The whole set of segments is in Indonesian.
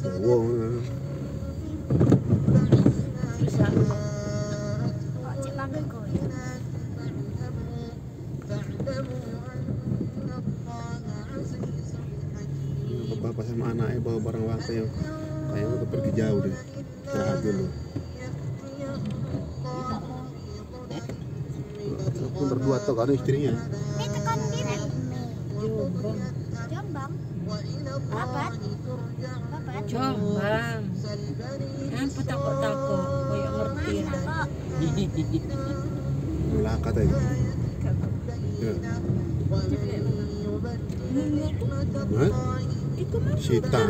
Wow. Bisa. Kok cek langit kok ya? Bapak sama anaknya bawa barang waktu yang kayaknya pergi jauh deh. Istirahat dulu. Aku berdua tuh kan istrinya. Ini tekan di Jombang. Jombang. Babat. Babat. Jombang. Apa takut-takut? Kayak ngerti. Melaka tadi. Ya. Hah? Itu mah Sita.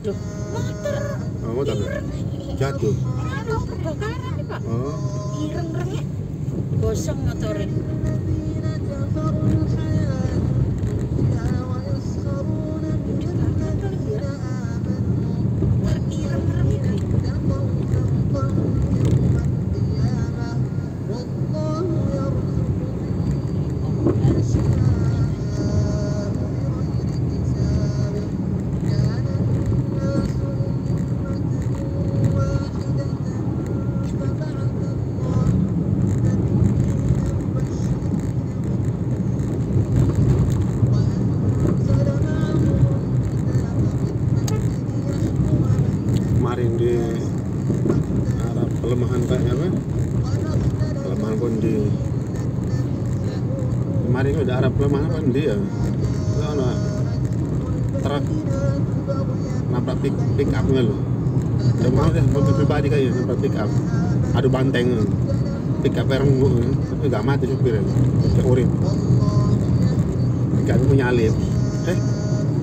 loh, motor. Oh, motor. Jatuh. Ada kebakaran nih, Pak. Oh. Ireng-irengnya. Gosong motornya. Kemarin di Arab pelemahan kayaknya apa? Pelemahan kondi. Kemarin udah Arab pelemahan kondi ya. Itu ada truk nabrak pick up-nya loh. Udah mau deh mobil pribadi kayaknya nabrak pick up. Adu banteng. Pick up renggu, tapi nggak mati supirnya. Kayak urip. Pick up punya alip.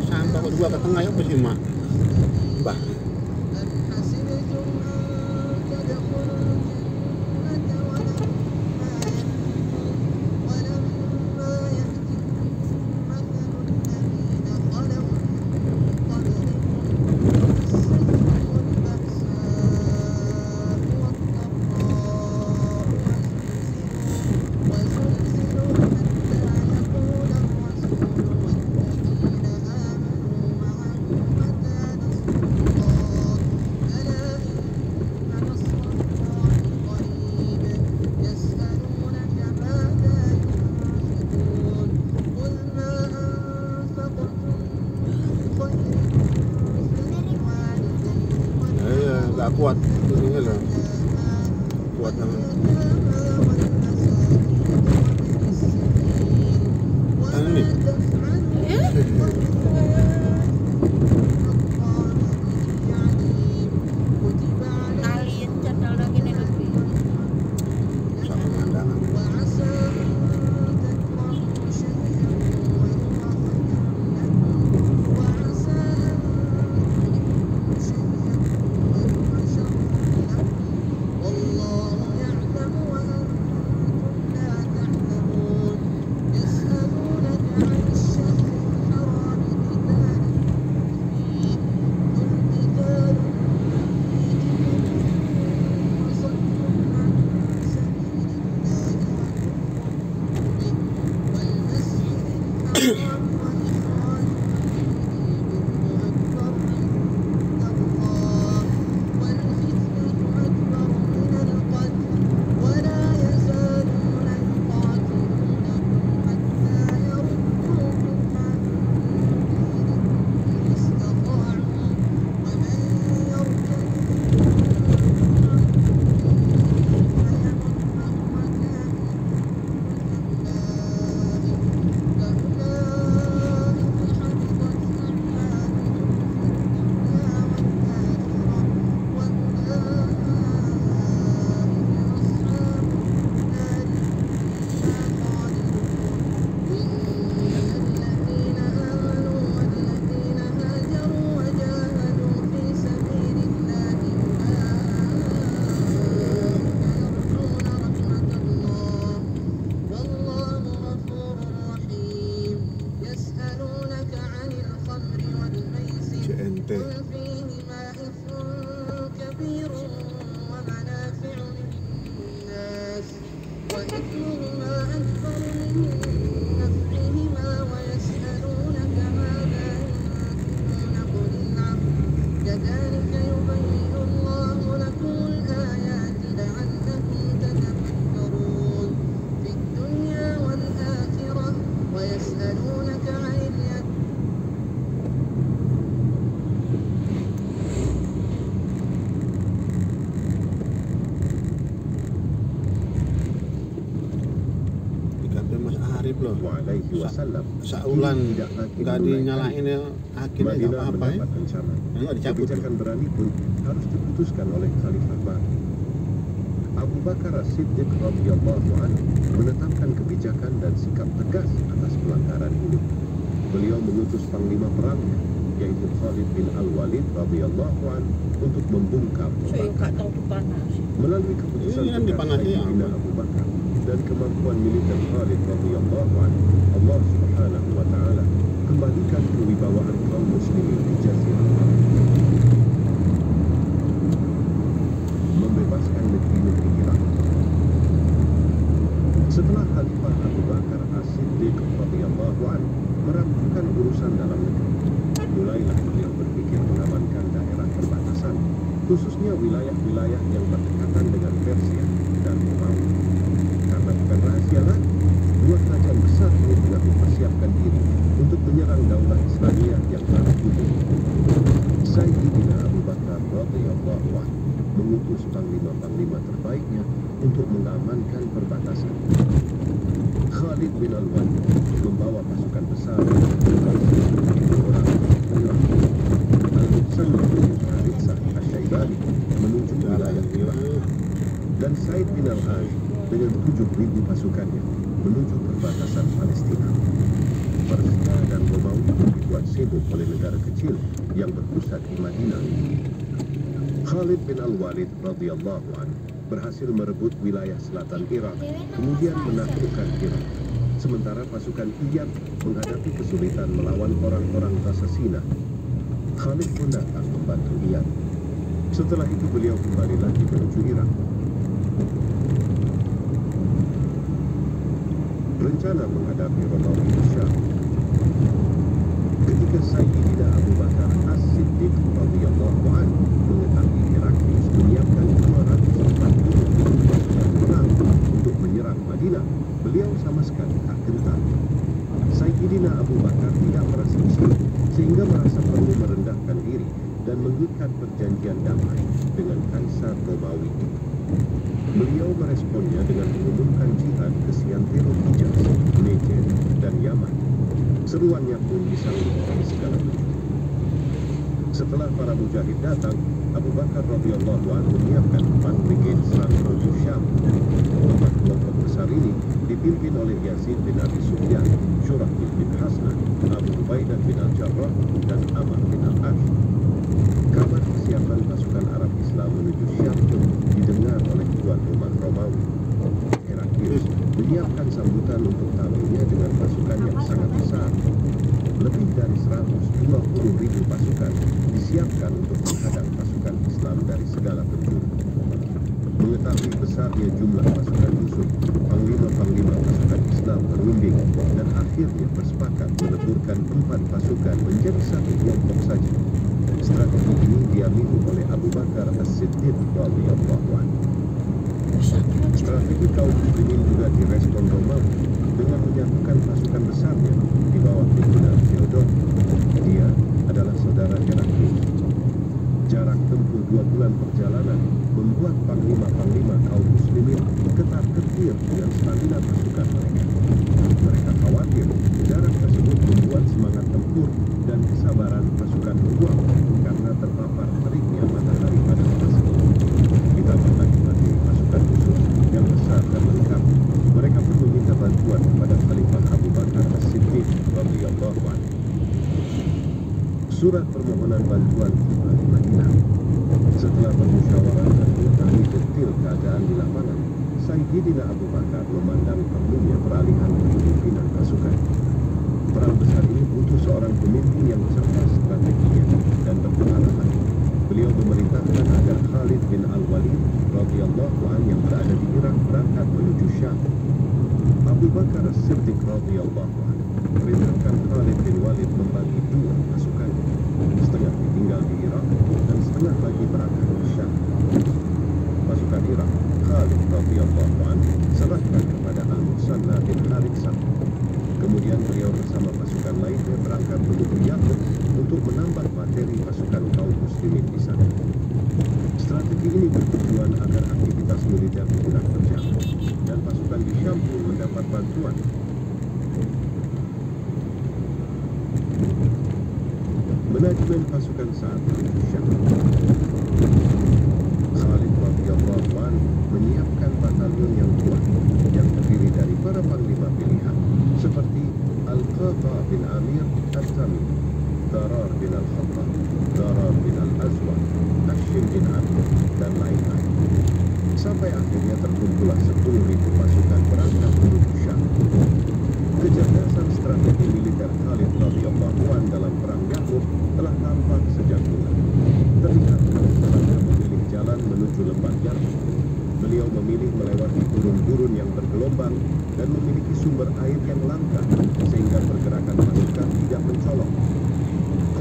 Sampah kok gua ke tengah ya apa sih mak? Bah. Gak kuat ini loh, kuat banget. Ini Alien cadel lagi nih lebih. sama pemandangan. loh. alaihi wasallam Saulan tidak lagi nggak menunaikan. dinyalain ya, akhirnya nggak Madinah apa-apa ya. mendapat ancaman. Nggak dicabut. Kebijakan berani pun harus diputuskan oleh Khalifah baru. Abu Bakar As-Siddiq radhiyallahu anhu menetapkan kebijakan dan sikap tegas atas pelanggaran ini. Beliau mengutus panglima perangnya, yaitu Khalid bin Al-Walid radhiyallahu anhu untuk membungkam Saya pembangkang. nggak tahu dipanas. Melalui keputusan Ini kan tegas dipanasi ya. Sayyidina Abu Bakar dan kemampuan militer Khalid radhiyallahu anhu, Allah Subhanahu wa taala kembalikan kewibawaan kaum muslimin di Jazirah Arab. Membebaskan negeri-negeri Irak. Setelah Khalifah Abu Bakar As-Siddiq radhiyallahu anhu merampungkan urusan dalam negeri, mulailah beliau berpikir mengamankan daerah perbatasan, khususnya wilayah-wilayah yang berdekatan dengan Persia dan Romawi. Karena bukan rahasia lagi, dua kerajaan besar ini tengah mempersiapkan diri untuk menyerang daulah Islamiyah yang baru tumbuh. Sayyidina Abu Bakar radhiyallahu anhu mengutus panglima-panglima terbaiknya untuk mengamankan perbatasan. Khalid bin Al-Walid membawa pasukan besar orang Irak. Al-Musanna bin Haritsah Asy-Syaibani menuju wilayah Irak, dan Said bin Al-Az dengan 7.000 pasukannya menuju perbatasan Palestina. Persia dan Romawi dibuat sibuk oleh negara kecil yang berpusat di Madinah. Khalid bin Al-Walid radhiyallahu anhu berhasil merebut wilayah selatan Irak, kemudian menaklukkan Irak. Sementara pasukan Iyad menghadapi kesulitan melawan orang-orang Tasasina. Khalid pun datang membantu Iyad. Setelah itu beliau kembali lagi menuju Irak. Rencana menghadapi Romawi di Syam. Ketika Sayyidina Abu Bakar As-Siddiq radhiyallahu anhu mengetahui Heraklius menyiapkan 240 pasukan perang untuk menyerang Madinah, beliau sama sekali tak gentar. Sayyidina Abu Bakar tidak merasa sulit, sehingga merasa perlu merendahkan diri dan mengikat perjanjian damai dengan Kaisar Romawi itu. Beliau meresponnya dengan mengumumkan jihad ke Siantero Hijaz, Nejd, dan Yaman. Seruannya pun disambut di segala penjuru. Setelah para mujahid datang, Abu Bakar radhiyallahu anhu menyiapkan 4 brigade serang menuju Syam. 4 kelompok besar ini dipimpin oleh Yazid bin Abi Sufyan, Syurahbil bin Hasnan, Abu Ubaidah bin Al-Jarrah, dan Amr bin Al-As. Kabar kesiapan pasukan Arab Islam menuju Syam pun didengar oleh tuan rumah Romawi. Heraklius menyiapkan sambutan untuk tamunya dengan pasukan yang sangat besar. Lebih dari 120.000 pasukan disiapkan untuk menghadang pasukan Islam dari segala penjuru. Mengetahui besarnya jumlah pasukan musuh, panglima-panglima pasukan Islam berunding dan akhirnya bersepakat meleburkan 4 pasukan menjadi satu kelompok saja. Strategi ini diamini oleh Abu Bakar As-Siddiq radhiyallahu anhu. Strategi kaum muslimin juga direspon Romawi dengan menyatukan pasukan besarnya di bawah pimpinan Theodor. Dia adalah saudara Heraklius. Jarak tempuh 2 bulan perjalanan membuat panglima-panglima kaum muslimin ketar-ketir dengan stamina pasukan mereka. Mereka khawatir jarak tersebut membuat semangat tempur dan kesabaran pasukan menguap karena terpapar teriknya matahari pada tersebut. Ditambah lagi pasukan musuh yang besar dan lengkap. Mereka pun meminta bantuan kepada Khalifah Abu Bakar As-Siddiq radhiyallahu anhu. Surat permohonan bantuan tiba di Madinah. Setelah bermusyawarah dan mengetahui detail keadaan di lapangan, Sayyidina Abu Bakar memandang perlunya peralihan kepemimpinan pasukan. Perang besar ini butuh seorang pemimpin yang cerdas strateginya dan berpengalaman. Beliau memerintahkan agar Khalid bin Al-Walid radhiyallahu anhu yang berada di Irak berangkat menuju Syam. Abu Bakar As-Siddiq radhiyallahu anhu perintahkan Khalid bin Walid membagi 2 pasukan, setengah ditinggal di Irak dan setengah lagi berangkat ke Syam. Pasukan Irak, Khalid radhiyallahu anhu serahkan kepada Al-Musanna bin Haritsah. Kemudian beliau bersama pasukan lainnya berangkat menuju Yaqub untuk menambah materi pasukan kaum muslimin di sana. Strategi ini bertujuan agar aktivitas militer tidak terjadi dan pasukan di Syam pun mendapat bantuan. Manajemen pasukan saat itu Syam. Khalid radhiyallahu anhu menyiapkan batalion yang kuat yang terdiri dari para panglima pilihan seperti Al-Qaqa bin Amir At-Tamimi, Darar bin Al-Khattab, Darar bin Al-Azwar, Hashim bin Amir, dan lain-lain. Sampai akhirnya terkumpullah 10.000 pasukan berangkat menuju Syam. Kecerdasan strategi militer Khalid radhiyallahu anhu dalam perang Yarmuk telah tampak sejak dulu. Terlihat setelah memilih jalan menuju lembah Yarmuk. Beliau memilih melewati gurun-gurun yang bergelombang dan memiliki sumber air yang langka sehingga pergerakan pasukan tidak mencolok.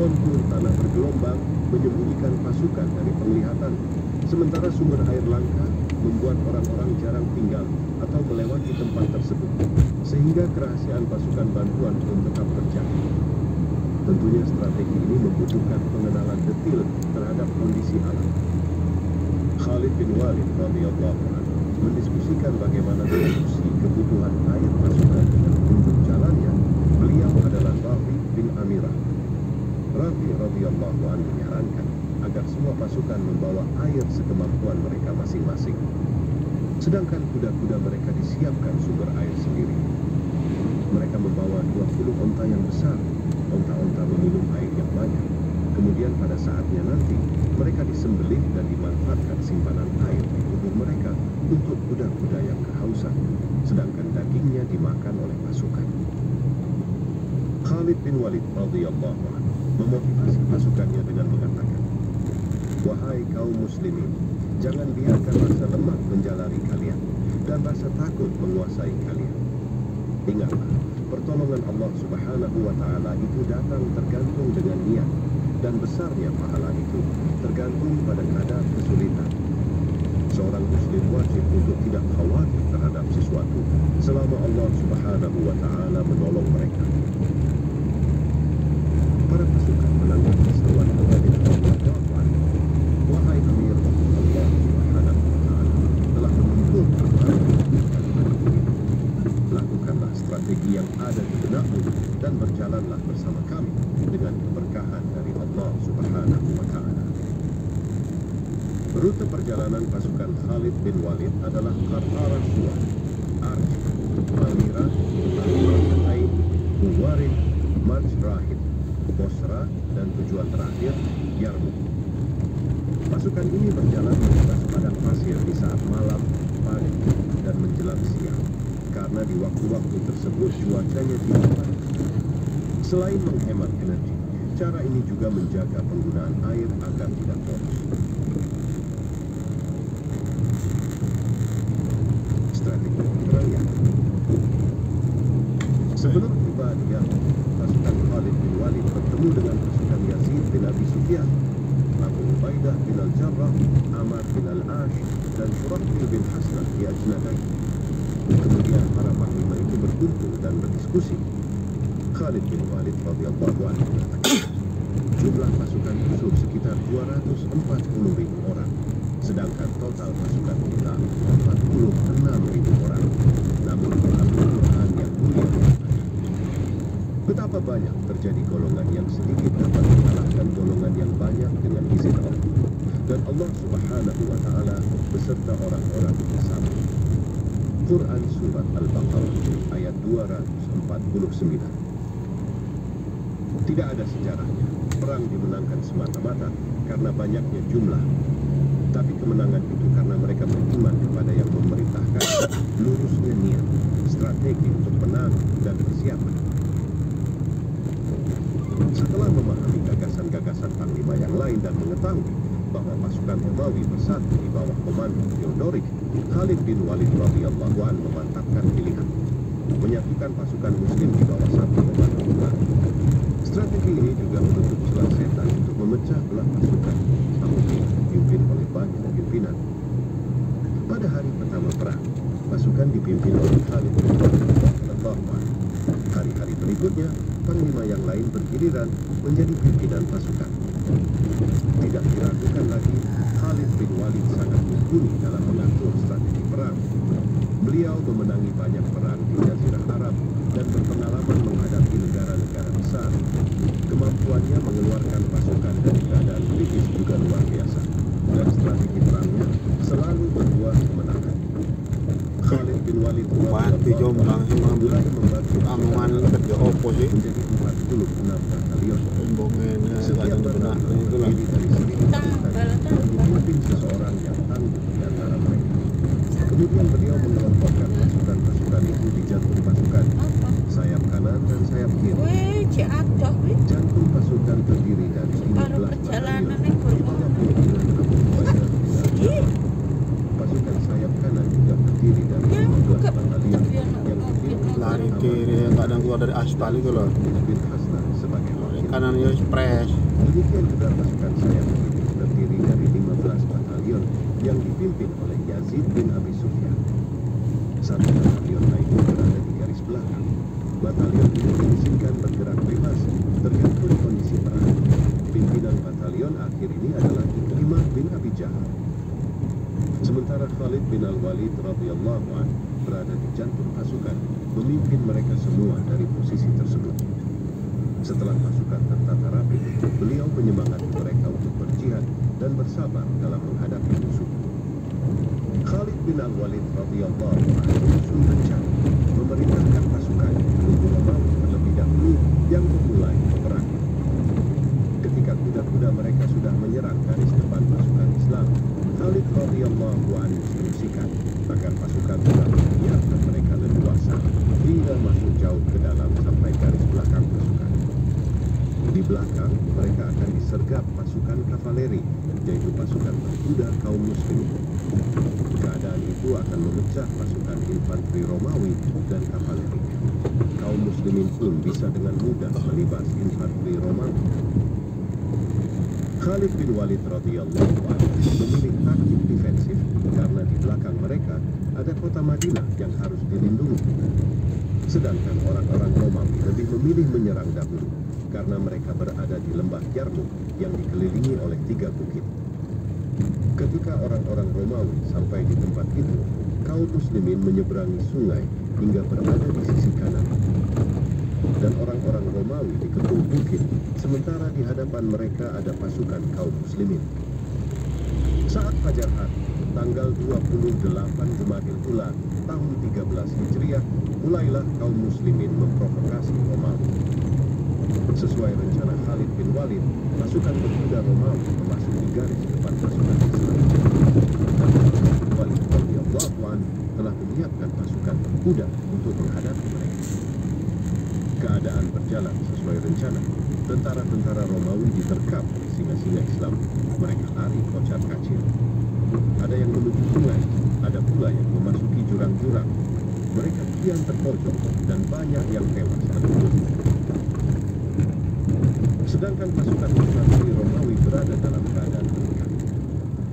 Kontur tanah bergelombang menyembunyikan pasukan dari penglihatan, sementara sumber air langka membuat orang-orang jarang tinggal atau melewati tempat tersebut, sehingga kerahasiaan pasukan bantuan pun tetap terjaga. Tentunya strategi ini membutuhkan pengenalan detil terhadap kondisi alam. Khalid bin Walid radhiyallahu anhu mendiskusikan bagaimana solusi kebutuhan air pasukan untuk jalannya. Beliau adalah Rafi bin Amirah. Rafi radhiyallahu anhu menyarankan agar semua pasukan membawa air sekemampuan mereka masing-masing. Sedangkan kuda-kuda mereka disiapkan sumber air sendiri. Mereka membawa 20 onta yang besar. Onta-onta meminum air yang banyak. Kemudian pada saatnya nanti, mereka disembelih dan dimanfaatkan simpanan air di tubuh mereka untuk kuda-kuda yang kehausan. Sedangkan dagingnya dimakan oleh pasukan. Khalid bin Walid radhiyallahu anhu memotivasi pasukannya dengan mengatakan, "Wahai kaum muslimin, jangan biarkan rasa lemah menjalari kalian dan rasa takut menguasai kalian. Ingatlah, pertolongan Allah Subhanahu wa Ta'ala itu datang tergantung dengan niat, dan besarnya pahala itu tergantung pada kadar kesulitan. Seorang muslim wajib untuk tidak khawatir terhadap sesuatu selama Allah Subhanahu wa Ta'ala menolong mereka." Para pasukan menanggapi seruan Khalid radhiyallahu anhu. "Wahai Amir, Allah Subhanahu wa Ta'ala telah mengumpulkan lakukanlah strategi yang ada di benakmu dan berjalanlah bersama kami dengan keberkahan dari Allah Subhanahu wa Ta'ala." Rute perjalanan pasukan Khalid bin Walid adalah Qarqara Suwa, Arj, Palmyra, Al-Qatain, Uwarin, Marj Rahid, Bosra, dan tujuan terakhir Yarmuk. Pasukan ini berjalan melintasi padang pasir di saat malam, pagi, dan menjelang siang, karena di waktu-waktu tersebut cuacanya tidak baik. Selain menghemat energi, cara ini juga menjaga penggunaan air agar tidak boros. Strategi perang Yarmuk. Sebelum tiba di Yarmuk, pasukan Khalid bin Walid bertemu dengan pasukan Yazid bin Abi Sufyan, Abu Ubaidah bin Al-Jarrah, Amr bin Al-Ash, dan Surahbil bin Hasnah di Ajnadain. Kemudian para panglima itu berkumpul dan berdiskusi. Khalid bin Walid radhiyallahu anhu mengatakan, jumlah pasukan musuh sekitar 240.000 orang, sedangkan total pasukan kita 46.000 orang. Namun Al-Quran yang mulia, betapa banyak terjadi golongan yang sedikit dapat mengalahkan golongan yang banyak dengan izin Allah, dan Allah Subhanahu wa Ta'ala beserta orang-orang bersama. Quran Surat Al-Baqarah ayat 249. Tidak ada sejarahnya perang dimenangkan semata-mata karena banyaknya jumlah, tapi kemenangan itu karena mereka beriman kepada yang memerintahkan, lurusnya niat, strategi untuk menang, dan persiapan. Setelah memahami gagasan-gagasan panglima yang lain dan mengetahui bahwa pasukan Romawi bersatu di bawah komando Theodoric, Khalid bin Walid radhiyallahu anhu memantapkan pilihan, menyatukan pasukan muslim di bawah satu komando Romawi. Strategi ini juga menutup celah setan untuk memecah belah pasukan, apabila dipimpin oleh banyak pimpinan. Pada hari pertama perang, pasukan dipimpin oleh Khalid bin Walid radhiyallahu anhu. Hari-hari berikutnya, panglima yang lain bergiliran menjadi pimpinan pasukan. Tidak diragukan lagi, Khalid bin Walid sangat mumpuni dalam mengatur strategi perang. Beliau memenangi banyak perang di Jazirah Arab dan berpengalaman Banti Jombang sama mulai membagi Amongan kerja opo sih menjadi 46 batalion. rombongan Setiap kadang benak batalion itu lah terdiri dari 1.000 pasukan yang dipimpin seseorang yang tangguh di antara mereka. Kemudian beliau mengelompokkan pasukan-pasukan itu di jantung pasukan, Apa? sayap kanan dan sayap kiri. Weh, cek adoh weh. Jantung pasukan terdiri dari 15 Baru batalion perjalanan di bawah pimpinan Abu Ubaidah bin Ih, Pasukan sayap kanan juga terdiri dari ya 15 buka batalion tapi yang dipimpin lari oleh kiri yang kadang keluar dari aspal itu loh bin Hasnan sebagai wakil. kanannya spres Demikian juga pasukan sayap kiri terdiri dari 15 batalion yang dipimpin oleh Yazid bin Abi Sufyan. Satu batalion lainnya berada di garis belakang. Batalion ini diizinkan bergerak bebas tergantung kondisi perang. Pimpinan batalion akhir ini adalah Ikrimah bin Abi Jahal. Sementara Khalid bin Al-Walid radhiyallahu anhu berada di jantung pasukan, memimpin mereka semua dari posisi tersebut. Setelah pasukan tertata rapi, beliau menyemangati mereka untuk berjihad dan bersabar dalam menghadapi musuh. Khalid bin Al-Walid radhiyallahu anhu menyusun rencana memerintahkan pasukan menunggu Romawi terlebih dahulu yang memulai peperangan. Ketika kuda-kuda mereka sudah menyerang garis depan pasukan Islam, Khalid radhiyallahu anhu instruksikan agar pasukan tetap membiarkan mereka leluasa hingga masuk jauh ke dalam sampai garis belakang pasukan. Di belakang, mereka akan disergap pasukan kavaleri, yaitu pasukan berkuda kaum muslimin. Keadaan itu akan memecah pasukan infanteri Romawi dan kavaleri. Kaum muslimin pun bisa dengan mudah melibas infanteri Romawi. Khalid bin Walid radhiyallahu anhu memilih taktik defensif karena di belakang mereka ada kota Madinah yang harus dilindungi. Sedangkan orang-orang Romawi lebih memilih menyerang dahulu karena mereka berada di lembah Yarmuk yang dikelilingi oleh 3 bukit. Ketika orang-orang Romawi sampai di tempat itu, kaum muslimin menyeberangi sungai hingga berada di sisi kanan. Dan orang-orang Romawi dikepung bukit, sementara di hadapan mereka ada pasukan kaum muslimin. Saat fajar hari, tanggal 28 Jumadil Ula tahun 13 Hijriah, mulailah kaum muslimin memprovokasi Romawi. Sesuai rencana Khalid bin Walid, pasukan berkuda Romawi memasuki garis depan pasukan Islam. Dan Khalid bin Walid radhiyallahu anhu telah menyiapkan pasukan berkuda untuk menghadapi mereka. Keadaan berjalan sesuai rencana. Tentara-tentara Romawi diterkam oleh singa-singa Islam. Mereka lari kocar-kacir. Ada yang menuju sungai, ada pula yang memasuki jurang-jurang. Mereka kian terpojok dan banyak yang tewas terbunuh. Sedangkan pasukan infanteri Romawi berada dalam keadaan terikat.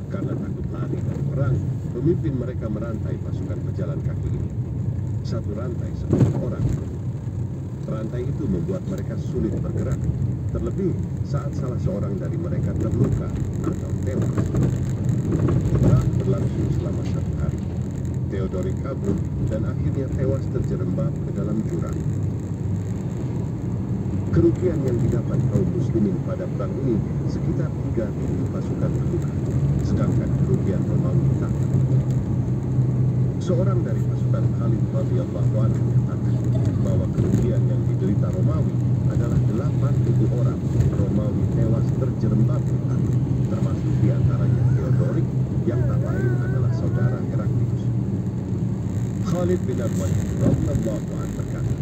Karena takut lari dari perang, pemimpin mereka merantai pasukan pejalan kaki ini. Satu rantai 10 orang. Rantai itu membuat mereka sulit bergerak, terlebih saat salah seorang dari mereka terluka atau tewas. Perang berlangsung selama 1 hari. Theodoric kabur dan akhirnya tewas terjerembab ke dalam jurang. Kerugian yang didapat kaum muslimin pada perang ini sekitar 3.000 pasukan terluka, sedangkan kerugian Romawi tak. Seorang dari pasukan Khalid radhiyallahu anhu mengatakan bahwa kerugian yang diderita Romawi adalah 8.000 orang. Romawi tewas terjerembab di api, termasuk diantaranya Theodoric yang tak lain adalah saudara Heraklius. Khalid bin Al-Walid radhiyallahu anhu berkata,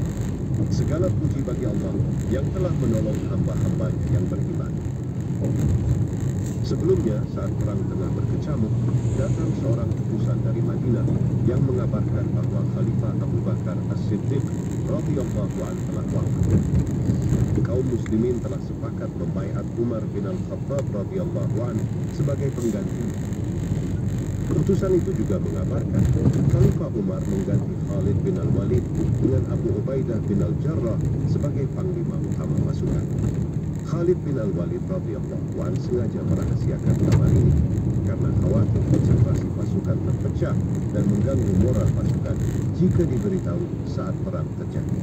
segala puji bagi Allah yang telah menolong hamba-hambanya yang beriman. Sebelumnya, saat perang tengah berkecamuk, datang seorang utusan dari Madinah yang mengabarkan bahwa Khalifah Abu Bakar As-Siddiq radhiyallahu anhu telah wafat. Kaum muslimin telah sepakat membaiat Umar bin Al-Khattab radhiyallahu anhu sebagai pengganti. Utusan itu juga mengabarkan Khalifah Umar mengganti Khalid bin Al-Walid dengan Abu Ubaidah bin Al-Jarrah sebagai panglima utama pasukan. Khalid bin Al-Walid radhiyallahu anhu sengaja merahasiakan kabar ini karena khawatir konsentrasi pasukan terpecah dan mengganggu moral pasukan jika diberitahu saat perang terjadi.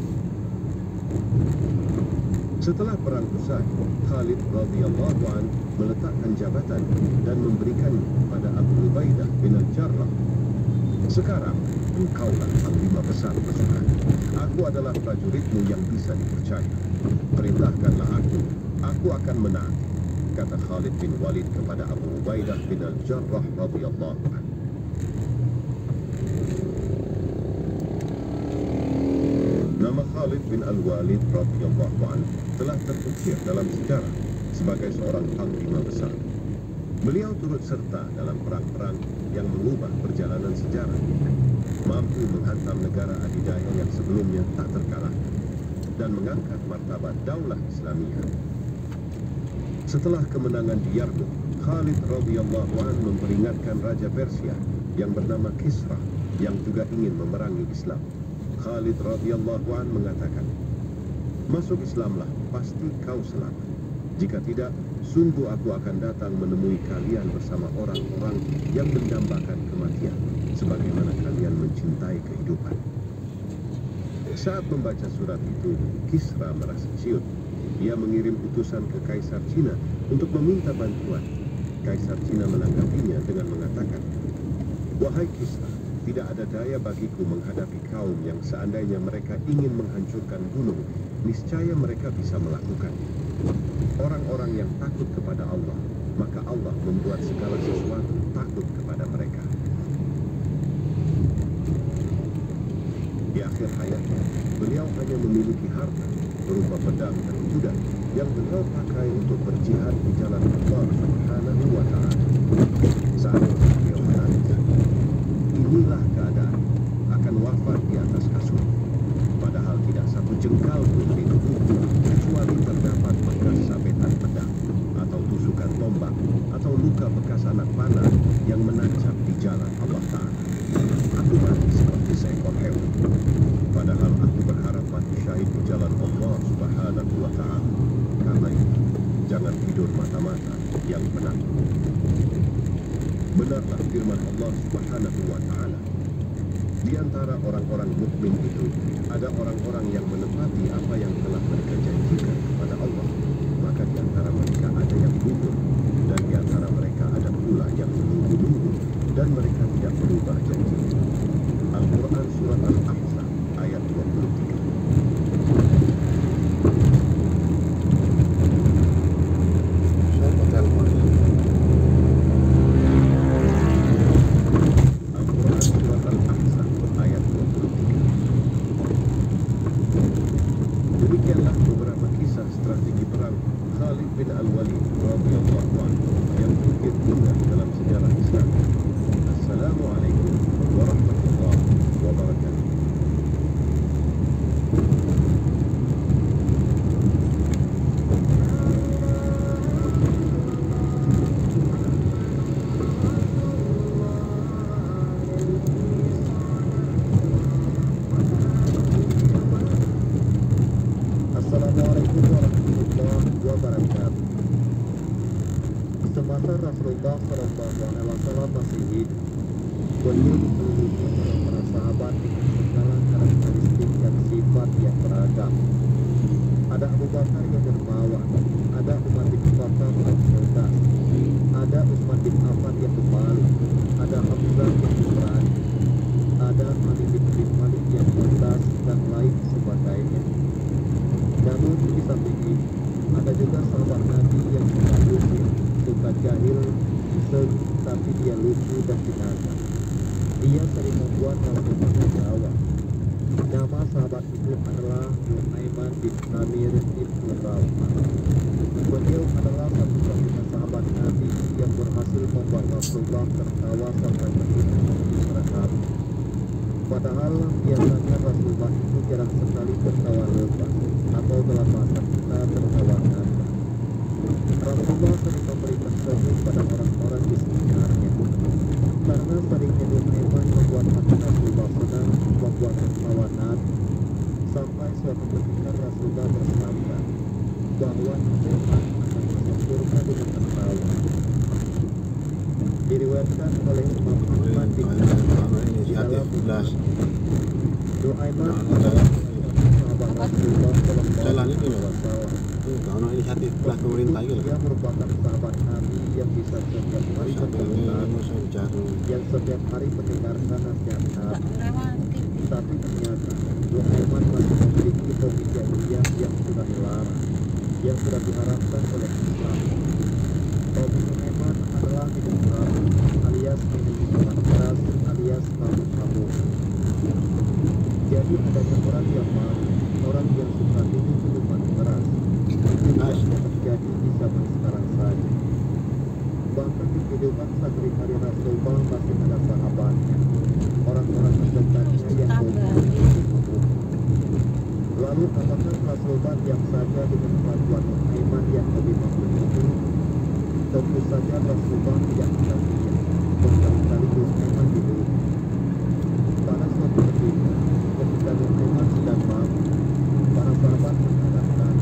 Setelah perang usai, Khalid radhiyallahu anhu meletakkan jabatan dan memberikannya kepada Abu Ubaidah bin Al-Jarrah. Sekarang, engkaulah panglima besar pasukan. Aku adalah prajuritmu yang bisa dipercaya. Perintahkanlah aku akan menang, kata Khalid bin Walid kepada Abu Ubaidah bin Al-Jarrah radhiyallahu anhu. Nama Khalid bin Al-Walid radhiyallahu anhu telah terukir dalam sejarah sebagai seorang panglima besar. Beliau turut serta dalam perang-perang yang mengubah perjalanan sejarah, mampu menghantam negara adidaya yang sebelumnya tak terkalahkan, dan mengangkat martabat daulah Islamiyah. Setelah kemenangan di Yarmouk, Khalid radhiyallahu anhu memperingatkan Raja Persia yang bernama Kisra yang juga ingin memerangi Islam. Khalid radhiyallahu anhu mengatakan, "Masuk Islamlah, pasti kau selamat. Jika tidak, sungguh aku akan datang menemui kalian bersama orang-orang yang mendambakan kematian, sebagaimana kalian mencintai kehidupan." Saat membaca surat itu, Kisra merasa ciut. Dia mengirim utusan ke Kaisar Cina untuk meminta bantuan. Kaisar Cina menanggapinya dengan mengatakan, "Wahai Kisra, tidak ada daya bagiku menghadapi kaum yang seandainya mereka ingin menghancurkan gunung, niscaya mereka bisa melakukannya. Orang-orang yang takut kepada Allah, maka Allah membuat segala sesuatu takut kepada mereka." Di akhir hayatnya, beliau hanya memiliki harta berupa pedang dan kuda yang beliau pakai untuk berjihad di jalan Allah Subhanahu wa Ta'ala. Saat itu beliau menangis. Inilah keadaan, akan wafat di atas kasur. Padahal tidak satu jengkal pun di tubuhku kecuali terdapat bekas sabetan pedang atau tusukan tombak atau luka bekas anak panah yang menancap di jalan Allah Ta'ala. Aku mati seperti seekor hewan. Padahal aku berharap mati syahid di jalan Allah Subhanahu wa Ta'ala. Karena itu, jangan tidur mata-mata yang penakut. Benarlah firman Allah Subhanahu wa Ta'ala. Di antara orang-orang mukmin itu ada orang-orang yang menepati apa yang telah mereka janjikan kepada Allah. Maka di antara mereka ada yang gugur, dan di antara mereka ada pula yang menunggu-nunggu, dan mereka tidak berubah janji. Al-Quran Surat Al-Ahzab ayat 23. Demikianlah beberapa kisah strategi perang Khalid bin Al-Walid radhiyallahu anhu yang bukit indah dalam sejarah Islam. Assalamualaikum warahmatullahi wabarakatuh. Assalamualaikum warahmatullahi wabarakatuh. Semasa Rasulullah SAW masih hidup, beliau dikelilingi oleh para sahabat dengan segala karakteristik dan sifat yang beragam. Ada Abu Bakar yang dermawan, ada Umar bin Khattab yang cerdas, ada Utsman bin Affan yang pemalu, ada Hamzah yang pemberani, ada Ali bin Abi Thalib yang cerdas, dan lain sebagainya. Namun di samping ini, ada juga sahabat Nabi yang suka lucu, suka jahil, iseng, tapi dia lucu dan binatang. Dia sering membuat Rasulullah tertawa. Nama sahabat itu adalah Nu'aiman bin Amir ibn Rawah. Beliau adalah satu-satunya sahabat Nabi yang berhasil membuat Rasulullah tertawa sampai menangis berhati. Padahal biasanya Rasulullah itu jarang sekali tertawa lepas atau dalam bahasa kita tertawa ngakak. Rasulullah sering memberikan senyum pada orang-orang di sekitarnya. Karena seringnya Nu'aiman membuat hati Rasulullah senang, membuat tertawa Nabi. Sampai suatu ketika Rasulullah bersabda bahwa Nu'aiman akan masuk surga dengan tertawa. Diriwayatkan oleh Imam Ahmad bin dalam Nu'aiman adalah sahabat Rasulullah SAW. Kalau inisiatif lah pemerintah gitu Dia lah. merupakan sahabat Nabi yang bisa setiap hari Sampai berkomentar, masa bicara. yang setiap hari mendengarkan nasihat Tak Nabi. melewati. Tapi ternyata Nuaiman masih memiliki hobi jahiliyah yang sudah dilarang, yang sudah diharamkan oleh Islam. Hobi Nuaiman adalah minum haram, alias minum minuman keras, alias mabuk-mabuk. Jadi adanya orang yang malu, orang yang suka minum minuman keras, itu tidak terjadi di zaman sekarang saja. Bahkan di kehidupan sehari-hari Rasulullah masih ada sahabatnya, orang-orang terdekatnya yang mabuk. Lalu apakah Rasulullah yang saja dengan kelakuan Nuaiman yang lebih mabuk itu? Tentu saja Rasulullah tidak mengasihi, berkali-kali Nuaiman hidup. Pada suatu ketika Nuaiman sedang mabuk, para sahabat menghadapkan,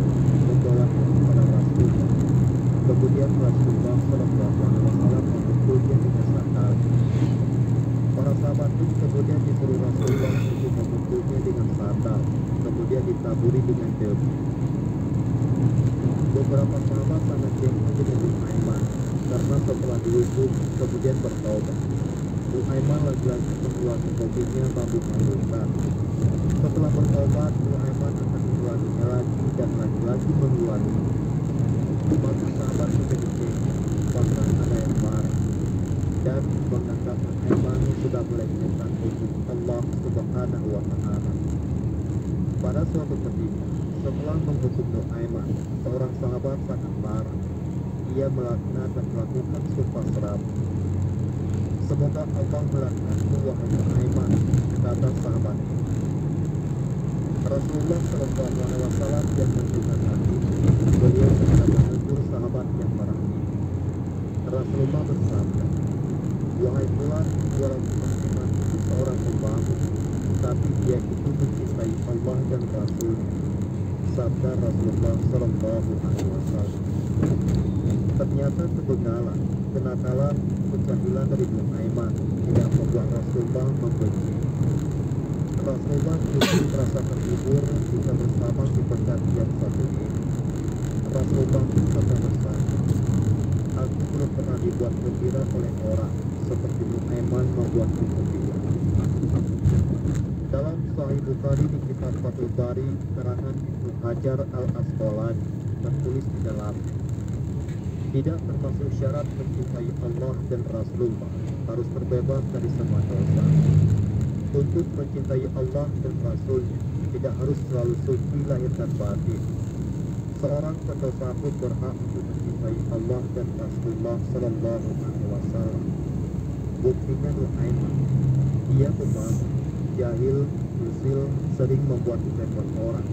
membawanya kepada Rasulullah. Kemudian Rasulullah SAW memukulnya dengan sandal. Para sahabat pun kemudian disuruh Rasulullah untuk memukulnya dengan sandal, kemudian ditaburi dengan debu. Beberapa sahabat sangat jengkel dengan Nuaiman karena setelah dihukum kemudian bertobat. Nuaiman lagi-lagi mengulangi hobinya mabuk-mabukan. Setelah bertobat, Nuaiman akan mengulanginya lagi dan lagi-lagi mengulangi. Maka sahabat menjadi jengkel, bahkan ada yang marah dan menganggap Nuaiman sudah mulai menentang hukum Allah Subhanahu wa Ta'ala. Pada suatu ketika, setelah menghukum Nuaiman, seorang sahabat sangat marah. Ia melaknat dan melakukan sumpah serapah. Semoga Allah melaknatmu wahai Nuaiman, kata sahabat itu. Rasulullah SAW yang menunjukkan hati, beliau segera menegur sahabat yang marah ini. Rasulullah bersabda, wahai Fulan, walaupun Nuaiman itu seorang pemabuk, tapi dia itu mencintai Allah dan Rasul-Nya. Sabda Rasulullah SAW. Ternyata kebenaran, kenakalan, kejahilan dari Nuaiman tidak membuat Rasulullah membenci. Rasulullah justru merasa terhibur jika bersama di pergantian satu ini. Rasulullah pun pernah bersabda, aku belum pernah dibuat gembira oleh orang seperti Nuaiman membuatku gembira. Dalam Sahih Bukhari di kitab Fathul Bari karangan Ibnu Hajar Al-Asqalani tertulis di dalamnya, tidak termasuk syarat mencintai Allah dan Rasulullah harus terbebas dari semua dosa. Untuk mencintai Allah dan Rasul-Nya tidak harus selalu suci lahir dan batin. Seorang pendosa pun berhak untuk mencintai Allah dan Rasulullah Sallallahu Alaihi Wasallam. Buktinya Nuaiman, dia pemabuk, jahil, usil, sering membuat repot orang.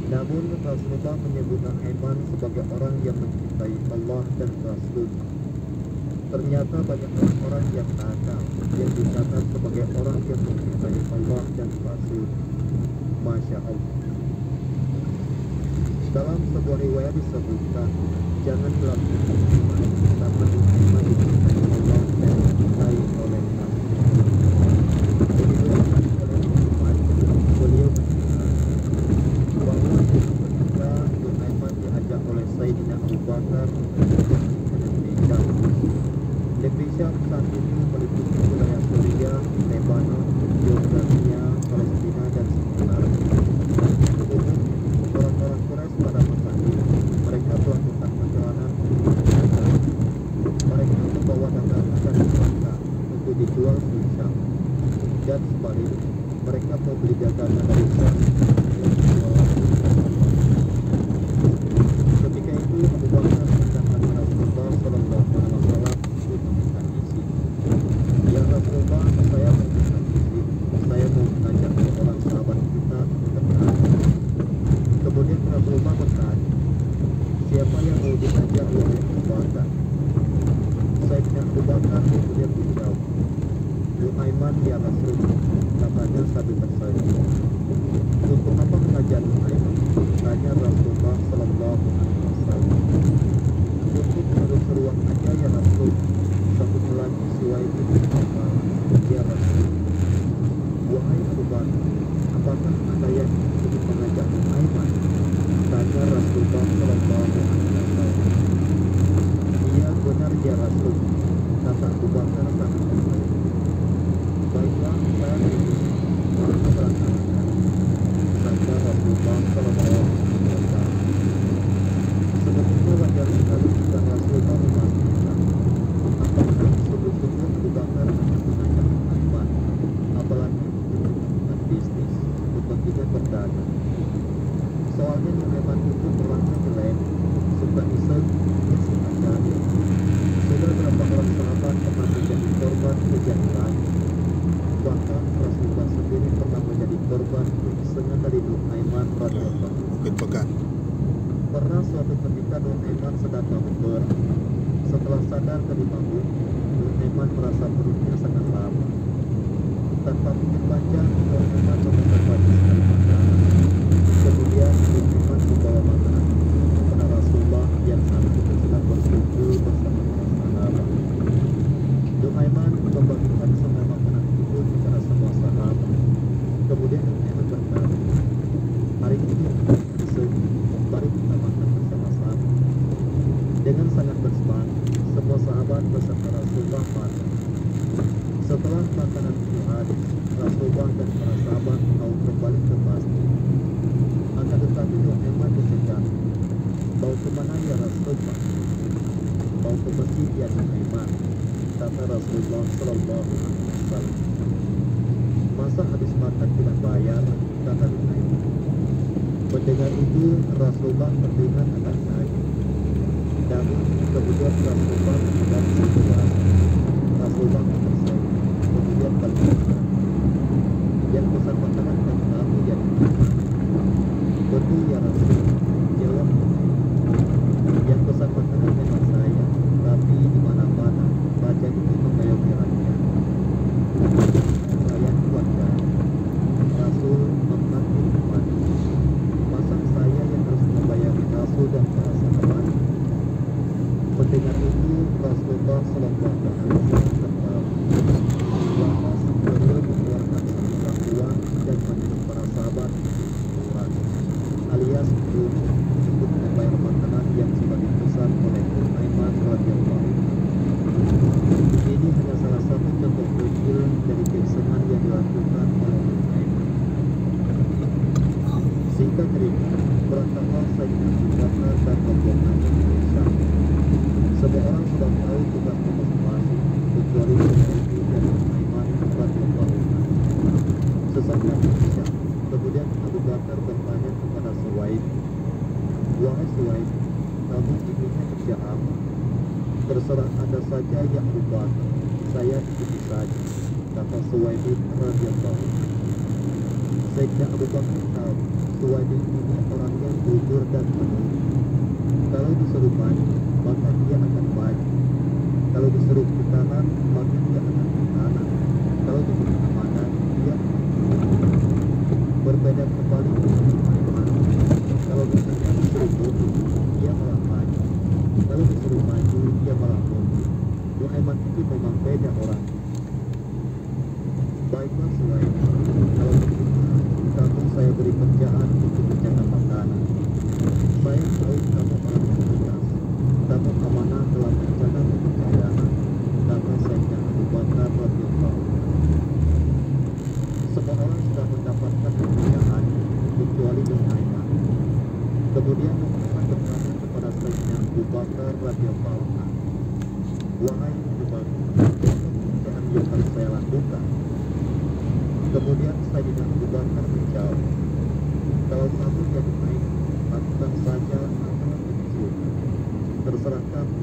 Namun Rasulullah menyebut Nuaiman sebagai orang yang mencintai Allah dan Rasul-Nya. Ternyata banyak orang yang nakal yang dicatat sebagai orang yang mencintai Allah dan Rasul. Masya Allah. Dalam sebuah riwayat disebutkan, jangan melakukan iman karena iman dicintai Allah dan dicintai oleh Rasul. Diriwayatkan oleh Imam beliau berkata bahwa ketika Nuaiman diajak oleh Sayyidina Abu Bakar untuk negeri Syam. Negeri Syam saat itu meliputi wilayah Syria, Lebanon, Yordania, Palestina dan sekitarnya. Umumnya orang-orang Quraisy pada masa itu mereka melakukan perjalanan untuk berdagang. Mereka membawa dagangan dari Makkah untuk dijual di Syam, dan sebaliknya mereka membeli dagangan dari Syam yang dijual di Lebanon. Ketika itu Abu Bakar mendatangi Rasulullah SAW untuk meminta izin. Ya Rasulullah, saya meminta izin. Saya mau mengajak seorang sahabat kita untuk berangkat. Kemudian Rasulullah bertanya, siapa yang mau diajak oleh Abu Bakar? Sayyidina Abu Bakar kemudian menjawab, Nuaiman ya Rasulullah, katanya sambil tersenyum. Untuk apa mengajak Nuaiman? Tanya Rasulullah Sallallahu Alaihi Wasallam. Untuk seru-seruan aja ya Rasul. Satu lagi Suwaid bin Affan, ya Rasul. Wahai Abu Bakar, apakah ada yang ingin mengajak Nuaiman? Tanya Rasulullah Sallallahu terjadi lagi. Bahkan Rasulullah sendiri pernah menjadi korban setengah dari Nur Aiman radhiyallahu anhu. Mungkin pekan. Pernah suatu ketika Nur Aiman sedang mabuk berat. Setelah sadar dari mabuk, Nur Aiman merasa perutnya sangat lapar. Tanpa pikir panjang, Nur Aiman memesan banyak sekali makanan. Kemudian Nur Aiman membawa makanan kepada Rasulullah yang saat itu sedang berkumpul bersama para sahabat. Nur Aiman membagikan semua makanan itu kepada semua sahabat. Kemudian Nur Aiman berkata, "Hari ini mari kita makan bersama-sama." Dengan sangat bersemangat, semua sahabat beserta Rasulullah makan. Setelah makanan itu habis, Rasulullah dan para sahabat mau kembali ke masjid. Akan tetapi Nur Aiman dicegah. "Mau kemana ya Rasulullah?" "Mau ke masjid ya Nur Aiman," kata Rasulullah Sallallahu Alaihi Wasallam. "Masa habis makan tidak bayar?" kata Nur Aiman. Mendengar itu, Rasulullah terlihat agak naik. Namun kemudian Rasulullah tidak situasi. Rasulullah selesai. Kemudian berkata, "Yang pesan makanan dan kamu ya Nur Aiman?" "Betul ya Rasul," jawab Nur Aiman. "Yang pesan makanan memang saya, tapi di mana-mana raja itu mengayomi rakyat. Saya kuatkan." Rasul mengatur kembali. "Masa saya yang harus membayarin Rasul dan para sahabat?" Mendengar itu, Rasulullah Sallallahu Alaihi Wasallam tertawa. Lantas beliau mengeluarkan sejumlah uang dan menyuruh para sahabat kurang, alias beruntung untuk membayar makanan yang sudah dipesan oleh Nur Aiman radhiyallahu anhu. Ini hanya salah satu contoh kecil dari kesenangan yang dilakukan oleh Nur Aiman. Singkat cerita, berangkatlah Sayyidina Abu Bakar dan rombongan dari Syam. Semua orang sudah tahu tugasnya masing-masing, kecuali Suhaib dan Nur Aiman radhiyallahu anhu. Sesampainya di Syam, kemudian Abu Bakar bertanya kepada Suhaib, "Wahai Suhaib, kamu inginnya kerja apa?" "Terserah Anda saja ya Abu Bakar, saya ikuti saja," kata Suhaib radhiyallahu anhu. Sayyidina Abu Bakar tahu Suhaib ini orang yang jujur dan penurut. Kalau disuruh maju, maka dia akan maju. Kalau disuruh ke kanan, maka dia akan ke kanan. Kalau diberi amanah, dia akan mundur. Berbeda kembali dengan Nur Aiman. Kalau misalnya disuruh mundur, dia malah maju. Kalau disuruh maju, dia malah mundur. Nur Aiman itu memang beda orang. "Baiklah Suhaib, kalau begitu kamu saya beri kerjaan untuk menjaga makanan. Saya tahu kamu orang yang tegas, kamu amanah dalam menjaga kepercayaan," kata Sayyidina Abu Bakar radhiyallahu anhu. Semua orang sudah mendapatkan kepercayaan kecuali Nur Aiman. Kemudian Nur Aiman bertanya kepada Sayyidina Abu Bakar radhiyallahu anhu, "Wahai Abu Bakar, apa pekerjaan yang harus saya lakukan?" Kemudian Sayyidina Abu Bakar menjawab, "Kalau kamu yang baik, lakukan saja apa yang diusulkan. Terserah kamu.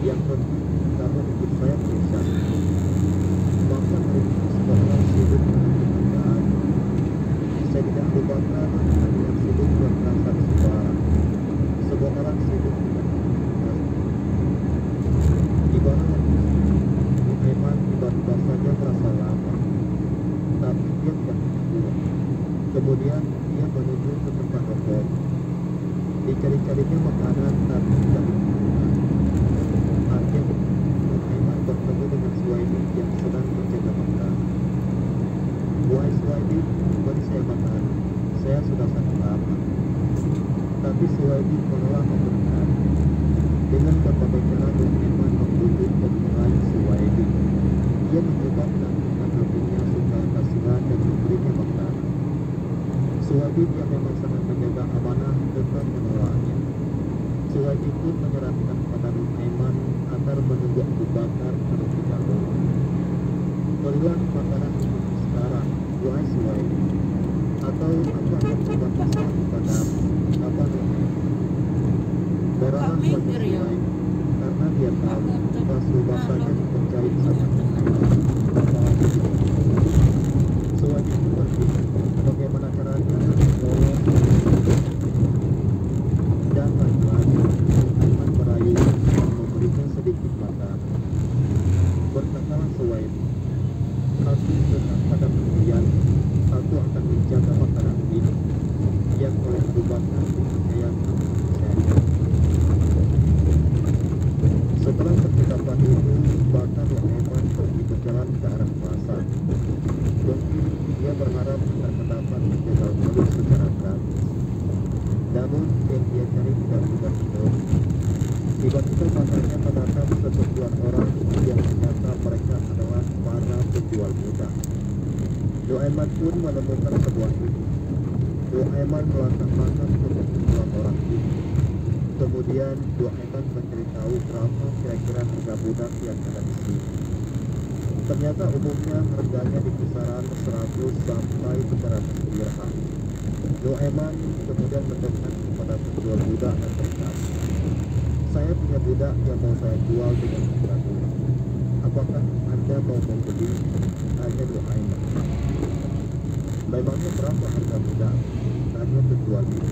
Yang penting kamu ikut saya periksa." Maka hari itu semua orang sibuk dengan pekerjaan. Sayyidina Abu Bakar hanya sibuk bertransaksi barang. Semua orang sibuk dengan aktivitas. Di bawah waktu Nur Aiman tiba-tiba saja merasa lapar, tapi dia tidak punya uang. Kemudian dia menuju ke tempat rokok. Dicari-carinya makanan tapi tidak ditemukan. Akhirnya Nur Aiman bertemu dengan Suhaib yang sedang menjaga makanan. "Wahai Suhaib, beri saya makanan. Saya sudah sangat lapar." Tapi Suhaib menolak memberikan. Dengan berbagai cara Nur Aiman membujuk dan merayu Suhaib. Dia mencoba menaklukkan hatinya supaya kasihan dan memberinya makanan. Suhaib yang memang sangat menjaga amanah tetap menolaknya. Suhaib pun menyarankan kepada Nur Aiman agar menunggu Abu Bakar terlebih dahulu. "Berilah makanan itu sekarang, wahai Suhaib, atau aku akan berbagi salah kepadamu," kata Nur Aiman. "Berilah bagi Suhaib, karena dia tahu Rasulullah saja dipercayai sama Nur Aiman." satu tetap pada pilihan, satu akan menjaga makanan ini yang oleh Abu Bakar dipercayakan. Setelah percakapan itu, Bakar Nuaiman pergi berjalan ke arah pasar. Mungkin dia berharap akan mendapat dijagal beli secara gratis. Namun yang dia cari tidak mudah diperoleh. Tiba-tiba matanya menatap seseorang orang yang ternyata mereka adalah para penjual budak. Nuaiman pun menemukan sebuah itu. Nuaiman melantang-lantang ke kedua orang itu. Kemudian Nuaiman memberitahu berapa kira-kira harga budak yang ada di sini. Ternyata umumnya harganya di kisaran 100 sampai 100 dirham. Nuaiman kemudian mendekat kepada penjual budak dan berkata, "Saya punya budak yang mau saya jual dengan harga murah. Apakah Anda mau membeli?" Tanya Nuaiman. "Memangnya berapa harga budak?" Tanya penjual itu.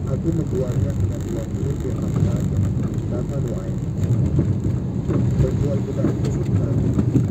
"Aku menjualnya dengan 20 dirham saja," kata Nuaiman. Penjual budak itu berkata,